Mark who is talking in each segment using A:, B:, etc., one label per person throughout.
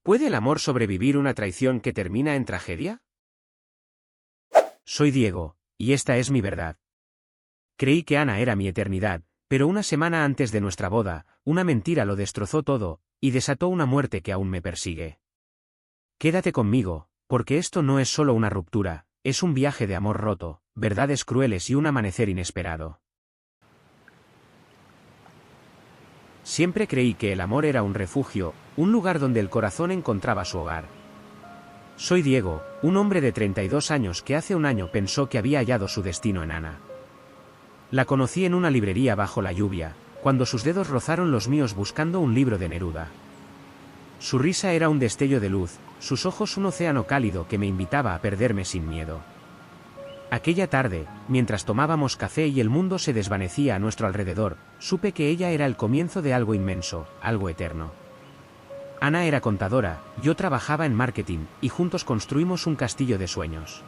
A: ¿Puede el amor sobrevivir una traición que termina en tragedia? Soy Diego, y esta es mi verdad. Creí que Ana era mi eternidad, pero una semana antes de nuestra boda, una mentira lo destrozó todo, y desató una muerte que aún me persigue. Quédate conmigo, porque esto no es solo una ruptura, es un viaje de amor roto, verdades crueles y un amanecer inesperado. Siempre creí que el amor era un refugio, un lugar donde el corazón encontraba su hogar. Soy Diego, un hombre de 32 años que hace un año pensó que había hallado su destino en Ana. La conocí en una librería bajo la lluvia, cuando sus dedos rozaron los míos buscando un libro de Neruda. Su risa era un destello de luz, sus ojos un océano cálido que me invitaba a perderme sin miedo. Aquella tarde, mientras tomábamos café y el mundo se desvanecía a nuestro alrededor, supe que ella era el comienzo de algo inmenso, algo eterno. Ana era contadora, yo trabajaba en marketing, y juntos construimos un castillo de sueños.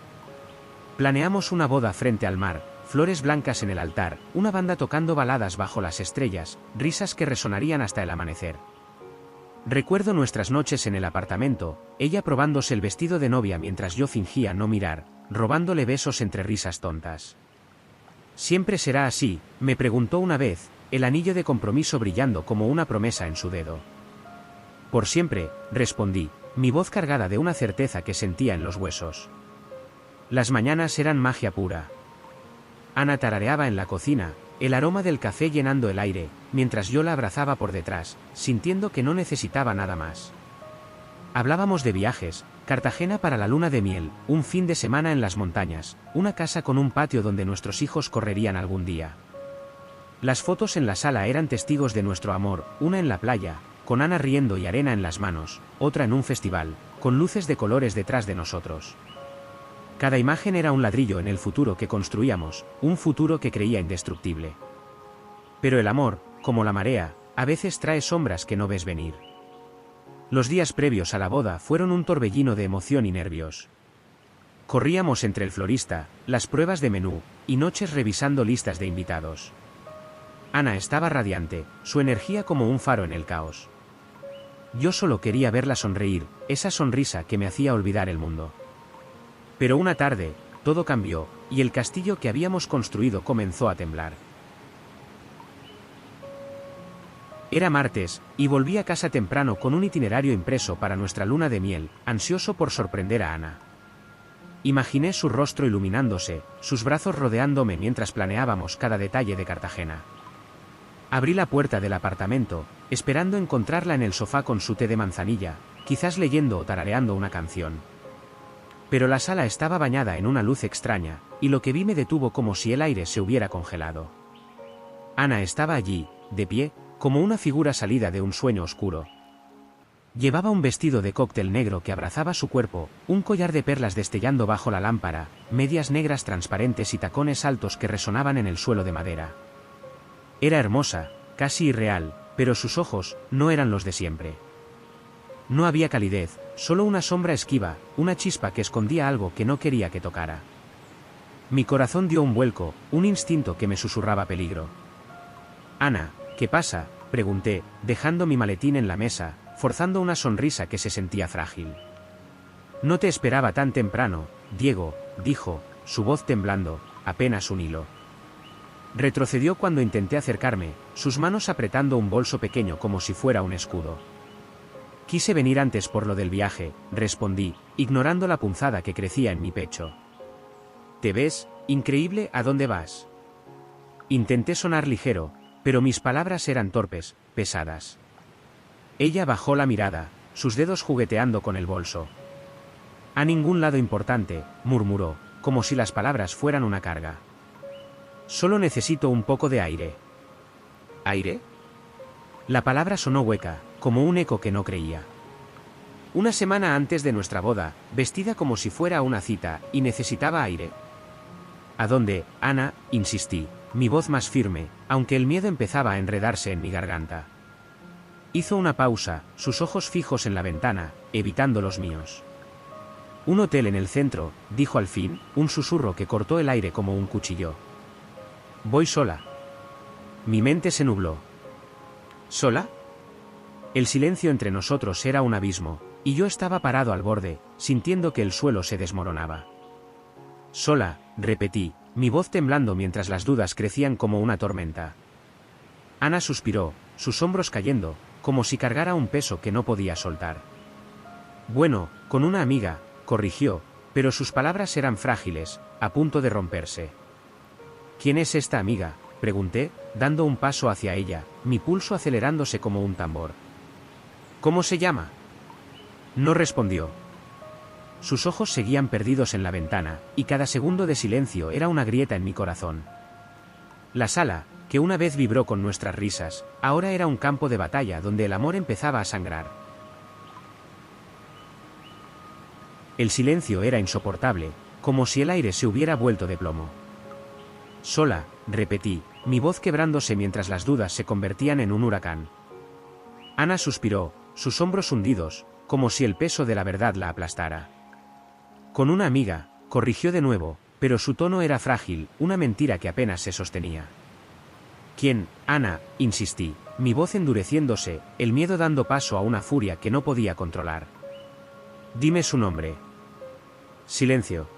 A: Planeamos una boda frente al mar, flores blancas en el altar, una banda tocando baladas bajo las estrellas, risas que resonarían hasta el amanecer. Recuerdo nuestras noches en el apartamento, ella probándose el vestido de novia mientras yo fingía no mirar, robándole besos entre risas tontas. ¿Siempre será así?, me preguntó una vez, el anillo de compromiso brillando como una promesa en su dedo. Por siempre, respondí, mi voz cargada de una certeza que sentía en los huesos. Las mañanas eran magia pura. Ana tarareaba en la cocina, el aroma del café llenando el aire, mientras yo la abrazaba por detrás, sintiendo que no necesitaba nada más. Hablábamos de viajes, Cartagena para la luna de miel, un fin de semana en las montañas, una casa con un patio donde nuestros hijos correrían algún día. Las fotos en la sala eran testigos de nuestro amor, una en la playa, con Ana riendo y arena en las manos, otra en un festival, con luces de colores detrás de nosotros. Cada imagen era un ladrillo en el futuro que construíamos, un futuro que creía indestructible. Pero el amor, como la marea, a veces trae sombras que no ves venir. Los días previos a la boda fueron un torbellino de emoción y nervios. Corríamos entre el florista, las pruebas de menú, y noches revisando listas de invitados. Ana estaba radiante, su energía como un faro en el caos. Yo solo quería verla sonreír, esa sonrisa que me hacía olvidar el mundo. Pero una tarde, todo cambió, y el castillo que habíamos construido comenzó a temblar. Era martes, y volví a casa temprano con un itinerario impreso para nuestra luna de miel, ansioso por sorprender a Ana. Imaginé su rostro iluminándose, sus brazos rodeándome mientras planeábamos cada detalle de Cartagena. Abrí la puerta del apartamento, esperando encontrarla en el sofá con su té de manzanilla, quizás leyendo o tarareando una canción. Pero la sala estaba bañada en una luz extraña, y lo que vi me detuvo como si el aire se hubiera congelado. Ana estaba allí, de pie, como una figura salida de un sueño oscuro. Llevaba un vestido de cóctel negro que abrazaba su cuerpo, un collar de perlas destellando bajo la lámpara, medias negras transparentes y tacones altos que resonaban en el suelo de madera. Era hermosa, casi irreal, pero sus ojos no eran los de siempre. No había calidez, solo una sombra esquiva, una chispa que escondía algo que no quería que tocara. Mi corazón dio un vuelco, un instinto que me susurraba peligro. Ana, ¿qué pasa?, pregunté, dejando mi maletín en la mesa, forzando una sonrisa que se sentía frágil. No te esperaba tan temprano, Diego, dijo, su voz temblando, apenas un hilo. Retrocedió cuando intenté acercarme, sus manos apretando un bolso pequeño como si fuera un escudo. Quise venir antes por lo del viaje, respondí, ignorando la punzada que crecía en mi pecho. ¿Te ves, increíble, a dónde vas? Intenté sonar ligero, pero mis palabras eran torpes, pesadas. Ella bajó la mirada, sus dedos jugueteando con el bolso. A ningún lado importante, murmuró, como si las palabras fueran una carga. Solo necesito un poco de aire. ¿Aire? La palabra sonó hueca, como un eco que no creía. Una semana antes de nuestra boda, vestida como si fuera una cita, y necesitaba aire. ¿A dónde, Ana?, insistí, mi voz más firme, aunque el miedo empezaba a enredarse en mi garganta. Hizo una pausa, sus ojos fijos en la ventana, evitando los míos. Un hotel en el centro, dijo al fin, un susurro que cortó el aire como un cuchillo. Voy sola. Mi mente se nubló. ¿Sola? El silencio entre nosotros era un abismo, y yo estaba parado al borde, sintiendo que el suelo se desmoronaba. Sola, repetí, mi voz temblando mientras las dudas crecían como una tormenta. Ana suspiró, sus hombros cayendo, como si cargara un peso que no podía soltar. Bueno, con una amiga, corrigió, pero sus palabras eran frágiles, a punto de romperse. ¿Quién es esta amiga?, pregunté, dando un paso hacia ella, mi pulso acelerándose como un tambor. ¿Cómo se llama? No respondió. Sus ojos seguían perdidos en la ventana, y cada segundo de silencio era una grieta en mi corazón. La sala, que una vez vibró con nuestras risas, ahora era un campo de batalla donde el amor empezaba a sangrar. El silencio era insoportable, como si el aire se hubiera vuelto de plomo. Sola, repetí, mi voz quebrándose mientras las dudas se convertían en un huracán. Ana suspiró, sus hombros hundidos, como si el peso de la verdad la aplastara. Con una amiga, corrigió de nuevo, pero su tono era frágil, una mentira que apenas se sostenía. ¿Quién, Ana?, insistí, mi voz endureciéndose, el miedo dando paso a una furia que no podía controlar. Dime su nombre. Silencio.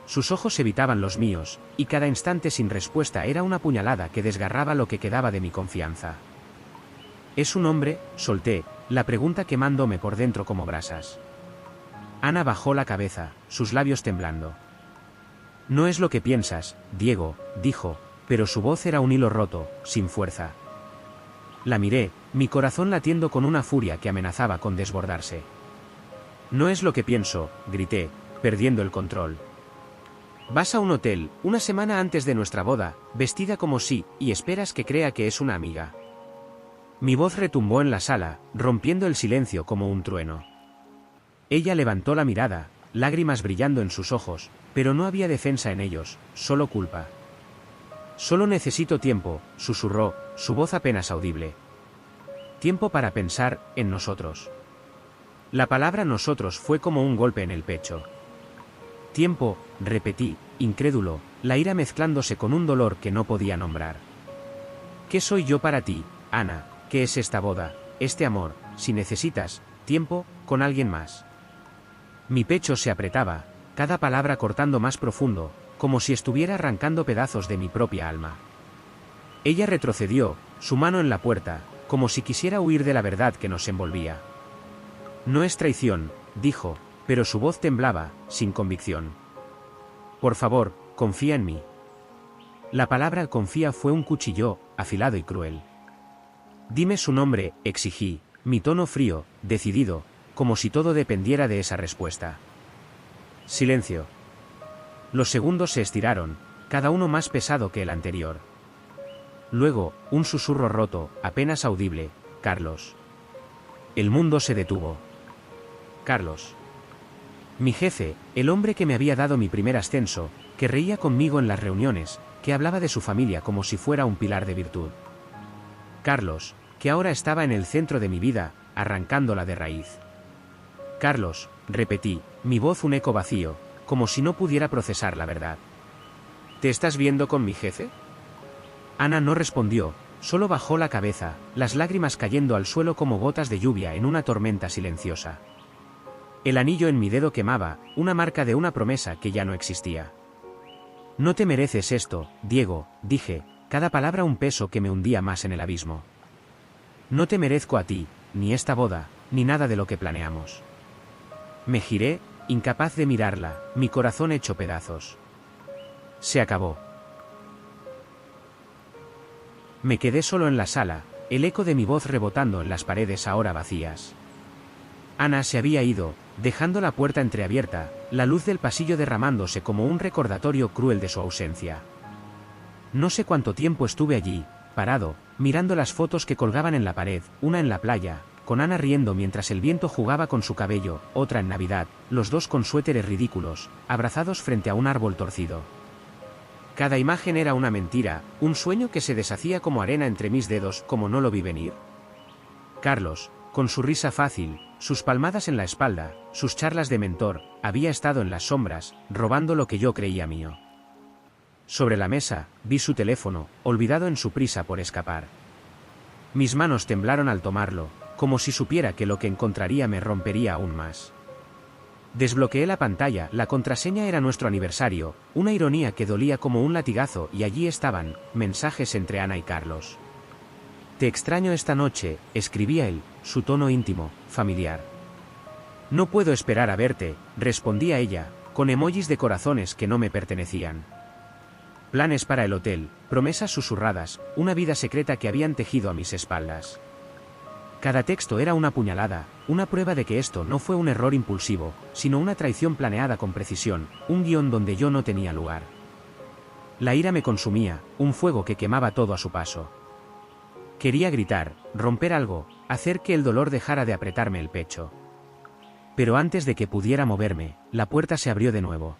A: Sus ojos evitaban los míos, y cada instante sin respuesta era una puñalada que desgarraba lo que quedaba de mi confianza. ¿Es un hombre?, solté, la pregunta quemándome por dentro como brasas. Ana bajó la cabeza, sus labios temblando. No es lo que piensas, Diego, dijo, pero su voz era un hilo roto, sin fuerza. La miré, mi corazón latiendo con una furia que amenazaba con desbordarse. No es lo que pienso, grité, perdiendo el control. Vas a un hotel, una semana antes de nuestra boda, vestida como sí, y esperas que crea que es una amiga. Mi voz retumbó en la sala, rompiendo el silencio como un trueno. Ella levantó la mirada, lágrimas brillando en sus ojos, pero no había defensa en ellos, solo culpa. Solo necesito tiempo, susurró, su voz apenas audible. Tiempo para pensar en nosotros. La palabra nosotros fue como un golpe en el pecho. Tiempo, repetí, incrédulo, la ira mezclándose con un dolor que no podía nombrar. ¿Qué soy yo para ti, Ana? ¿Qué es esta boda, este amor, si necesitas tiempo con alguien más? Mi pecho se apretaba, cada palabra cortando más profundo, como si estuviera arrancando pedazos de mi propia alma. Ella retrocedió, su mano en la puerta, como si quisiera huir de la verdad que nos envolvía. No es traición, dijo, pero su voz temblaba, sin convicción. Por favor, confía en mí. La palabra confía fue un cuchillo, afilado y cruel. Dime su nombre, exigí, mi tono frío, decidido, como si todo dependiera de esa respuesta. Silencio. Los segundos se estiraron, cada uno más pesado que el anterior. Luego, un susurro roto, apenas audible, Carlos. El mundo se detuvo. Carlos. Mi jefe, el hombre que me había dado mi primer ascenso, que reía conmigo en las reuniones, que hablaba de su familia como si fuera un pilar de virtud. Carlos, que ahora estaba en el centro de mi vida, arrancándola de raíz. Carlos, repetí, mi voz un eco vacío, como si no pudiera procesar la verdad. ¿Te estás viendo con mi jefe? Ana no respondió, solo bajó la cabeza, las lágrimas cayendo al suelo como gotas de lluvia en una tormenta silenciosa. El anillo en mi dedo quemaba, una marca de una promesa que ya no existía. No te mereces esto, Diego, dije, cada palabra un peso que me hundía más en el abismo. No te merezco a ti, ni esta boda, ni nada de lo que planeamos. Me giré, incapaz de mirarla, mi corazón hecho pedazos. Se acabó. Me quedé solo en la sala, el eco de mi voz rebotando en las paredes ahora vacías. Ana se había ido, dejando la puerta entreabierta, la luz del pasillo derramándose como un recordatorio cruel de su ausencia. No sé cuánto tiempo estuve allí, parado, mirando las fotos que colgaban en la pared, una en la playa, con Ana riendo mientras el viento jugaba con su cabello, otra en Navidad, los dos con suéteres ridículos, abrazados frente a un árbol torcido. Cada imagen era una mentira, un sueño que se deshacía como arena entre mis dedos, como no lo vi venir. Carlos, con su risa fácil, sus palmadas en la espalda, sus charlas de mentor, había estado en las sombras, robando lo que yo creía mío. Sobre la mesa, vi su teléfono, olvidado en su prisa por escapar. Mis manos temblaron al tomarlo, como si supiera que lo que encontraría me rompería aún más. Desbloqueé la pantalla, la contraseña era nuestro aniversario, una ironía que dolía como un latigazo, y allí estaban, mensajes entre Ana y Carlos. «Te extraño esta noche», escribía él, su tono íntimo, familiar. «No puedo esperar a verte», respondía ella, con emojis de corazones que no me pertenecían. Planes para el hotel, promesas susurradas, una vida secreta que habían tejido a mis espaldas. Cada texto era una puñalada, una prueba de que esto no fue un error impulsivo, sino una traición planeada con precisión, un guión donde yo no tenía lugar. La ira me consumía, un fuego que quemaba todo a su paso. Quería gritar, romper algo, hacer que el dolor dejara de apretarme el pecho. Pero antes de que pudiera moverme, la puerta se abrió de nuevo.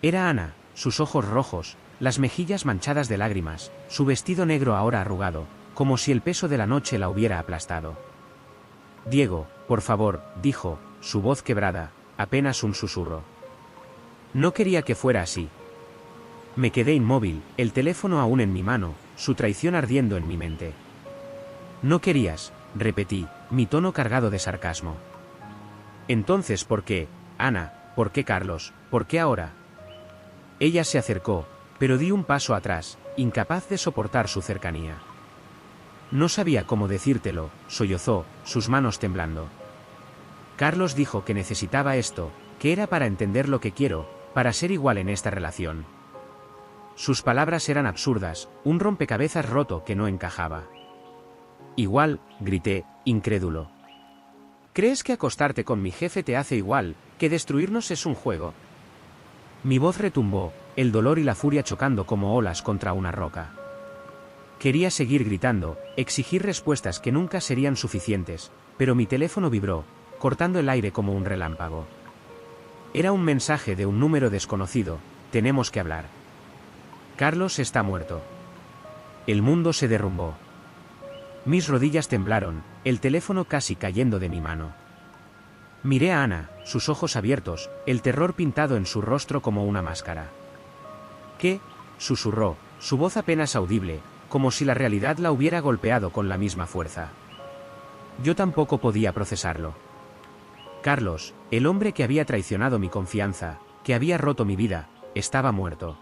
A: Era Ana, sus ojos rojos, las mejillas manchadas de lágrimas, su vestido negro ahora arrugado, como si el peso de la noche la hubiera aplastado. «Diego, por favor», dijo, su voz quebrada, apenas un susurro. No quería que fuera así. Me quedé inmóvil, el teléfono aún en mi mano, su traición ardiendo en mi mente. «No querías», repetí, mi tono cargado de sarcasmo. «Entonces, ¿por qué, Ana? ¿Por qué Carlos? ¿Por qué ahora?» Ella se acercó, pero di un paso atrás, incapaz de soportar su cercanía. «No sabía cómo decírtelo», sollozó, sus manos temblando. «Carlos dijo que necesitaba esto, que era para entender lo que quiero, para ser igual en esta relación». Sus palabras eran absurdas, un rompecabezas roto que no encajaba. «Igual», grité, incrédulo. «¿Crees que acostarte con mi jefe te hace igual, que destruirnos es un juego?» Mi voz retumbó, el dolor y la furia chocando como olas contra una roca. Quería seguir gritando, exigir respuestas que nunca serían suficientes, pero mi teléfono vibró, cortando el aire como un relámpago. Era un mensaje de un número desconocido: «Tenemos que hablar». Carlos está muerto. El mundo se derrumbó. Mis rodillas temblaron, el teléfono casi cayendo de mi mano. Miré a Ana, sus ojos abiertos, el terror pintado en su rostro como una máscara. «¿Qué?», susurró, su voz apenas audible, como si la realidad la hubiera golpeado con la misma fuerza. Yo tampoco podía procesarlo. Carlos, el hombre que había traicionado mi confianza, que había roto mi vida, estaba muerto.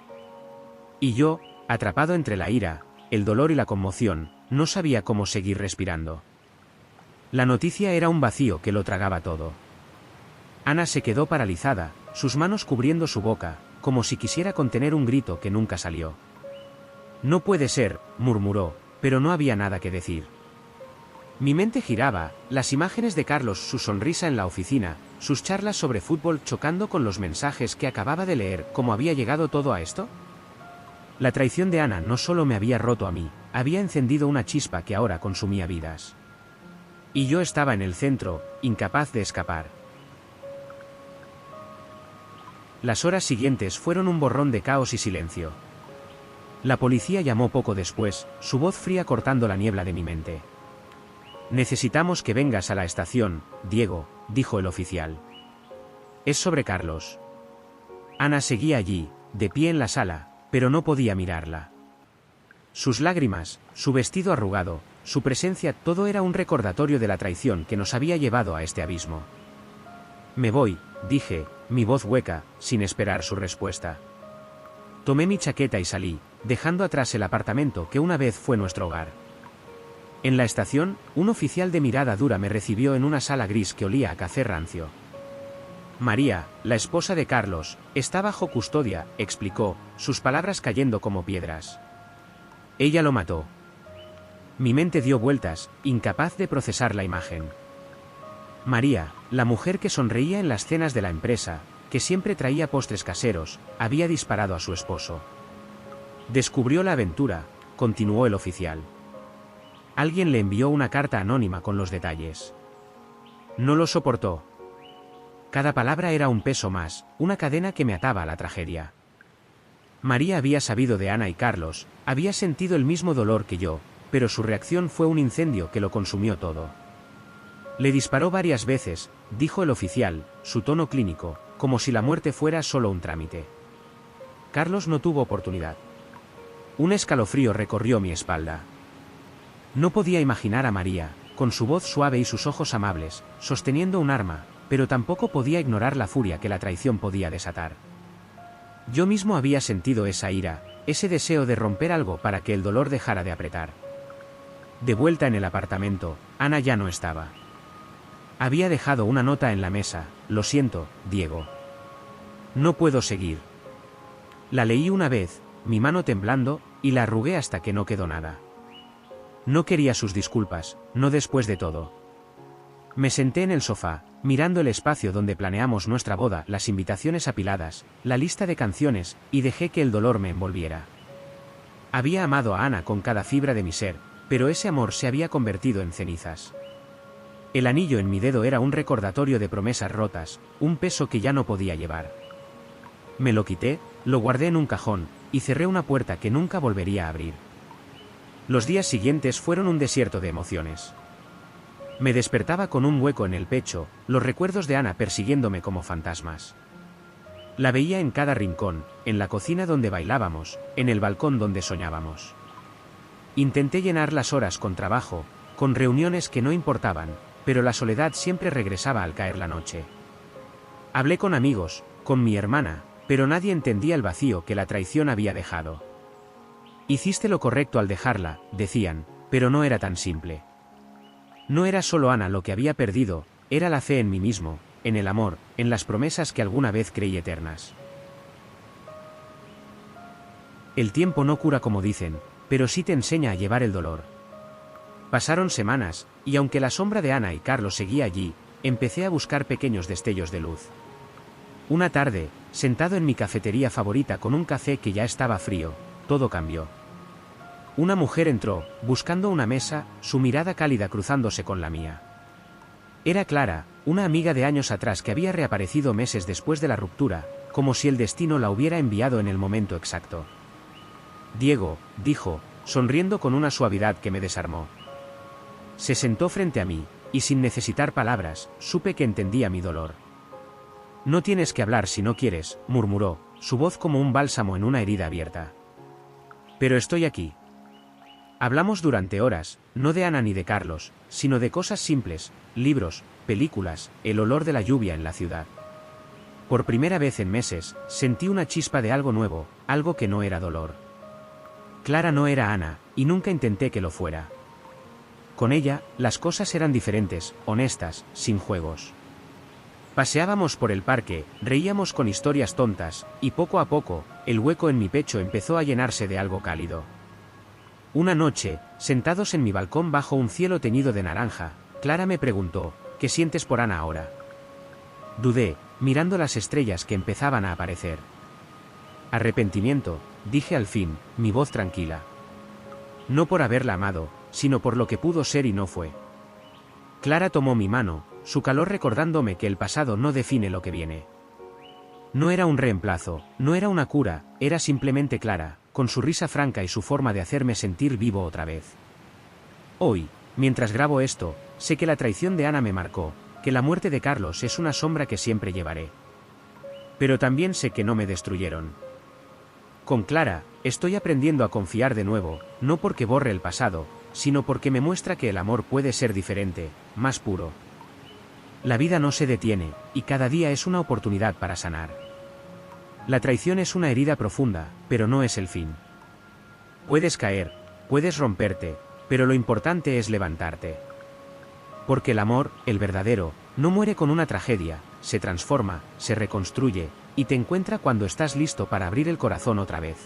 A: Y yo, atrapado entre la ira, el dolor y la conmoción, no sabía cómo seguir respirando. La noticia era un vacío que lo tragaba todo. Ana se quedó paralizada, sus manos cubriendo su boca, como si quisiera contener un grito que nunca salió. «No puede ser», murmuró, pero no había nada que decir. Mi mente giraba, las imágenes de Carlos, su sonrisa en la oficina, sus charlas sobre fútbol chocando con los mensajes que acababa de leer. ¿Cómo había llegado todo a esto? La traición de Ana no solo me había roto a mí, había encendido una chispa que ahora consumía vidas. Y yo estaba en el centro, incapaz de escapar. Las horas siguientes fueron un borrón de caos y silencio. La policía llamó poco después, su voz fría cortando la niebla de mi mente. «Necesitamos que vengas a la estación, Diego», dijo el oficial. «Es sobre Carlos». Ana seguía allí, de pie en la sala, pero no podía mirarla. Sus lágrimas, su vestido arrugado, su presencia, todo era un recordatorio de la traición que nos había llevado a este abismo. «Me voy», dije, mi voz hueca, sin esperar su respuesta. Tomé mi chaqueta y salí, dejando atrás el apartamento que una vez fue nuestro hogar. En la estación, un oficial de mirada dura me recibió en una sala gris que olía a café rancio. «María, la esposa de Carlos, está bajo custodia», explicó, sus palabras cayendo como piedras. «Ella lo mató». Mi mente dio vueltas, incapaz de procesar la imagen. María, la mujer que sonreía en las cenas de la empresa, que siempre traía postres caseros, había disparado a su esposo. «Descubrió la aventura», continuó el oficial. «Alguien le envió una carta anónima con los detalles. No lo soportó. Cada palabra era un peso más, una cadena que me ataba a la tragedia. María había sabido de Ana y Carlos, había sentido el mismo dolor que yo, pero su reacción fue un incendio que lo consumió todo. Le disparó varias veces», dijo el oficial, su tono clínico, como si la muerte fuera solo un trámite. Carlos no tuvo oportunidad. Un escalofrío recorrió mi espalda. No podía imaginar a María, con su voz suave y sus ojos amables, sosteniendo un arma, pero tampoco podía ignorar la furia que la traición podía desatar. Yo mismo había sentido esa ira, ese deseo de romper algo para que el dolor dejara de apretar. De vuelta en el apartamento, Ana ya no estaba. Había dejado una nota en la mesa: lo siento, Diego. No puedo seguir. La leí una vez, mi mano temblando, y la arrugué hasta que no quedó nada. No quería sus disculpas, no después de todo. Me senté en el sofá, mirando el espacio donde planeamos nuestra boda, las invitaciones apiladas, la lista de canciones, y dejé que el dolor me envolviera. Había amado a Ana con cada fibra de mi ser, pero ese amor se había convertido en cenizas. El anillo en mi dedo era un recordatorio de promesas rotas, un peso que ya no podía llevar. Me lo quité, lo guardé en un cajón, y cerré una puerta que nunca volvería a abrir. Los días siguientes fueron un desierto de emociones. Me despertaba con un hueco en el pecho, los recuerdos de Ana persiguiéndome como fantasmas. La veía en cada rincón, en la cocina donde bailábamos, en el balcón donde soñábamos. Intenté llenar las horas con trabajo, con reuniones que no importaban, pero la soledad siempre regresaba al caer la noche. Hablé con amigos, con mi hermana, pero nadie entendía el vacío que la traición había dejado. Hiciste lo correcto al dejarla, decían, pero no era tan simple. No era solo Ana lo que había perdido, era la fe en mí mismo, en el amor, en las promesas que alguna vez creí eternas. El tiempo no cura como dicen, pero sí te enseña a llevar el dolor. Pasaron semanas, y aunque la sombra de Ana y Carlos seguía allí, empecé a buscar pequeños destellos de luz. Una tarde, sentado en mi cafetería favorita con un café que ya estaba frío, todo cambió. Una mujer entró, buscando una mesa, su mirada cálida cruzándose con la mía. Era Clara, una amiga de años atrás que había reaparecido meses después de la ruptura, como si el destino la hubiera enviado en el momento exacto. Diego, dijo, sonriendo con una suavidad que me desarmó. Se sentó frente a mí, y sin necesitar palabras, supe que entendía mi dolor. No tienes que hablar si no quieres, murmuró, su voz como un bálsamo en una herida abierta. Pero estoy aquí. Hablamos durante horas, no de Ana ni de Carlos, sino de cosas simples, libros, películas, el olor de la lluvia en la ciudad. Por primera vez en meses, sentí una chispa de algo nuevo, algo que no era dolor. Clara no era Ana, y nunca intenté que lo fuera. Con ella, las cosas eran diferentes, honestas, sin juegos. Paseábamos por el parque, reíamos con historias tontas, y poco a poco, el hueco en mi pecho empezó a llenarse de algo cálido. Una noche, sentados en mi balcón bajo un cielo teñido de naranja, Clara me preguntó, ¿qué sientes por Ana ahora? Dudé, mirando las estrellas que empezaban a aparecer. Arrepentimiento, dije al fin, mi voz tranquila. No por haberla amado, sino por lo que pudo ser y no fue. Clara tomó mi mano, su calor recordándome que el pasado no define lo que viene. No era un reemplazo, no era una cura, era simplemente Clara, con su risa franca y su forma de hacerme sentir vivo otra vez. Hoy, mientras grabo esto, sé que la traición de Ana me marcó, que la muerte de Carlos es una sombra que siempre llevaré. Pero también sé que no me destruyeron. Con Clara, estoy aprendiendo a confiar de nuevo, no porque borre el pasado, sino porque me muestra que el amor puede ser diferente, más puro. La vida no se detiene, y cada día es una oportunidad para sanar. La traición es una herida profunda, pero no es el fin. Puedes caer, puedes romperte, pero lo importante es levantarte. Porque el amor, el verdadero, no muere con una tragedia, se transforma, se reconstruye, y te encuentra cuando estás listo para abrir el corazón otra vez.